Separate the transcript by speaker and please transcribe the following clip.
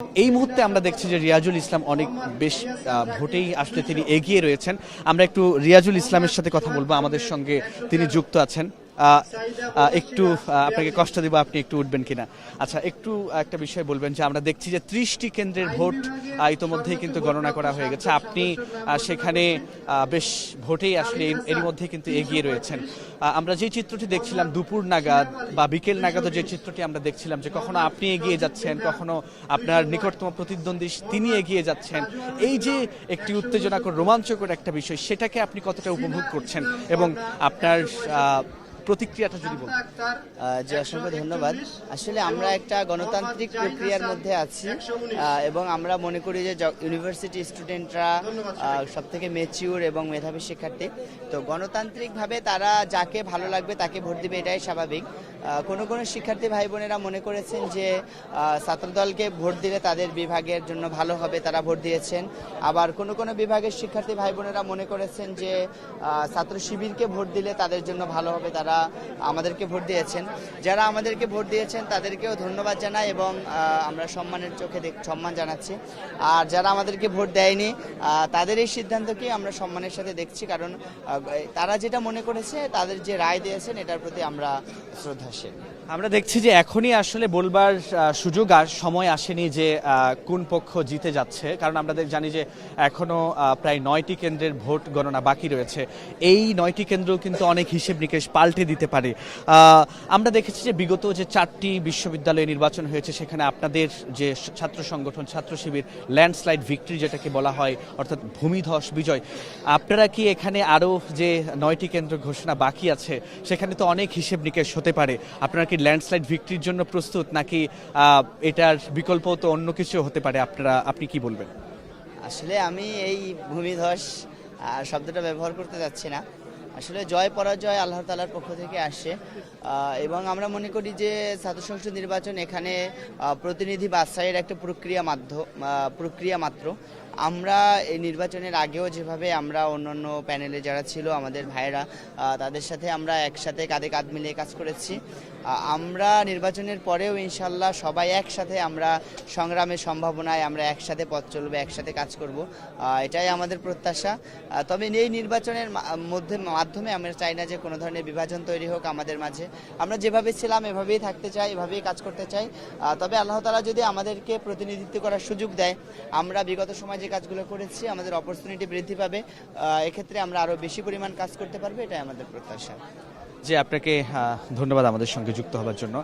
Speaker 1: এই মুহূর্তে আমরা দেখছি যে রিয়াজুল ইসলাম অনেক বেশ ভোটেই আসলে তিনি এগিয়ে রয়েছেন। আমরা একটু রিয়াজুল ইসলামের সাথে কথা বলবো, আমাদের সঙ্গে তিনি যুক্ত আছেন। একটু আপনাকে কষ্ট দিব, আপনি একটু উঠবেন কিনা। আচ্ছা, একটু একটা বিষয় বলবেন যে আমরা দেখছি যে 30টি কেন্দ্রের ভোট ইতোমধ্যেই কিন্তু গণনা করা হয়ে গেছে। আপনি সেখানে বেশ ভোটেই আসলে এর মধ্যে কিন্তু এগিয়ে রয়েছেন। আমরা যে চিত্রটি দেখছিলাম দুপুর নাগাদ বা বিকেল নাগাদও যে চিত্রটি আমরা দেখছিলাম যে কখনো আপনি এগিয়ে যাচ্ছেন, কখনো আপনার নিকটতম প্রতিদ্বন্দ্বী তিনি এগিয়ে যাচ্ছেন, এই যে একটি উত্তেজনাকর রোমাঞ্চকর একটা বিষয়, সেটাকে আপনি কতটা উপভোগ করছেন এবং আপনার প্রতিক্রিয়াটা যদি বলেন।
Speaker 2: জি, অসংখ্য ধন্যবাদ। আসলে আমরা একটা গণতান্ত্রিক প্রক্রিয়ার মধ্যে আছি এবং আমরা মনে করি যে ইউনিভার্সিটি স্টুডেন্টরা সব থেকে ম্যাচিউর এবং মেধাবী শিক্ষার্থী। তো গণতান্ত্রিকভাবে তারা যাকে ভালো লাগবে তাকে ভোট দিবে, এটাই স্বাভাবিক। কোনো কোনো শিক্ষার্থী ভাই বোনেরা মনে করেছেন যে ছাত্রদলকে ভোট দিলে তাদের বিভাগের জন্য ভালো হবে, তারা ভোট দিয়েছেন। আবার কোনো কোনো বিভাগের শিক্ষার্থী ভাই বোনেরা মনে করেছেন যে ছাত্র শিবিরকে ভোট দিলে তাদের জন্য ভালো হবে, তারা আমাদেরকে ভোট দিয়েছেন। যারা আমাদেরকে ভোট দিয়েছেন তাদেরকেও ধন্যবাদ জানাই এবং আমরা সম্মানের চোখে সম্মান জানাচ্ছি। আর যারা আমাদেরকে ভোট দেয়নি তাদের এই সিদ্ধান্তকে আমরা সম্মানের সাথে দেখছি, কারণ তারা যেটা মনে করেছে, তাদের যে রায় দিয়েছেন এটার প্রতি আমরা শ্রদ্ধাশীল।
Speaker 1: আমরা দেখছি যে এখনই আসলে বলবার সুযোগ আর সময় আসেনি যে কোন পক্ষ জিতে যাচ্ছে, কারণ আমরা জানি যে এখনো প্রায় 9টি কেন্দ্রের ভোট গণনা বাকি রয়েছে। এই 9টি কেন্দ্র কিন্তু অনেক হিসেব নিকেশ পাল্টে দিতে পারে। আমরা দেখেছি যে বিগত যে 4টি বিশ্ববিদ্যালয়ে নির্বাচন হয়েছে, সেখানে আপনাদের যে ছাত্র সংগঠন ছাত্র শিবির ল্যান্ডস্লাইড ভিক্টরি যেটাকে বলা হয়, অর্থাৎ ভূমিধস বিজয়। আপনারা কি এখানে আরও যে 9টি কেন্দ্র ঘোষণা বাকি আছে সেখানে তো অনেক হিসেব নিকেশ হতে পারে, আপনারা কি ল্যান্ডস্লাইড ভিক্টরির জন্য প্রস্তুত, নাকি এটার বিকল্প তো অন্য কিছু হতে পারে? আপনি কি বলবেন?
Speaker 2: আসলে আমি এই ভূমিধস শব্দটা ব্যবহার করতে যাচ্ছি না। আসলে জয় পরাজয় আল্লাহ তাআলার পক্ষ থেকে আসে এবং আমরা মনে করি যে ছাত্র সংসদ নির্বাচন এখানে প্রতিনিধি বাছাইয়ের একটা প্রক্রিয়া মাত্র। আমরা এই নির্বাচনের আগেও যেভাবে আমরা অন্যান্য প্যানেলে যারা ছিল আমাদের ভাইয়েরা, তাদের সাথে আমরা একসাথে কাঁধে কাঁধ মিলিয়ে কাজ করেছি। আমরা নির্বাচনের পরেও ইনশাল্লাহ সবাই একসাথে আমরা সংগ্রামের সম্ভাবনায় আমরা একসাথে পথ চলবো, একসাথে কাজ করব, এটাই আমাদের প্রত্যাশা। তবে এই নির্বাচনের মাধ্যমে আমরা চাই না যে কোনো ধরনের বিভাজন তৈরি হোক আমাদের মাঝে। আমরা যেভাবে ছিলাম এভাবেই থাকতে চাই, এভাবেই কাজ করতে চাই। তবে আল্লাহ তাআলা যদি আমাদেরকে প্রতিনিধিত্ব করার সুযোগ দেয়, আমরা বিগত সময় যে কাজগুলো করেছি আমাদের অপরচুনিটি বৃদ্ধি পাবে, এক্ষেত্রে আমরা আরো বেশি পরিমাণ কাজ করতে পারবো, এটাই আমাদের প্রত্যাশা।
Speaker 1: যে আপনাকে ধন্যবাদ আমাদের সঙ্গে যুক্ত হওয়ার জন্য।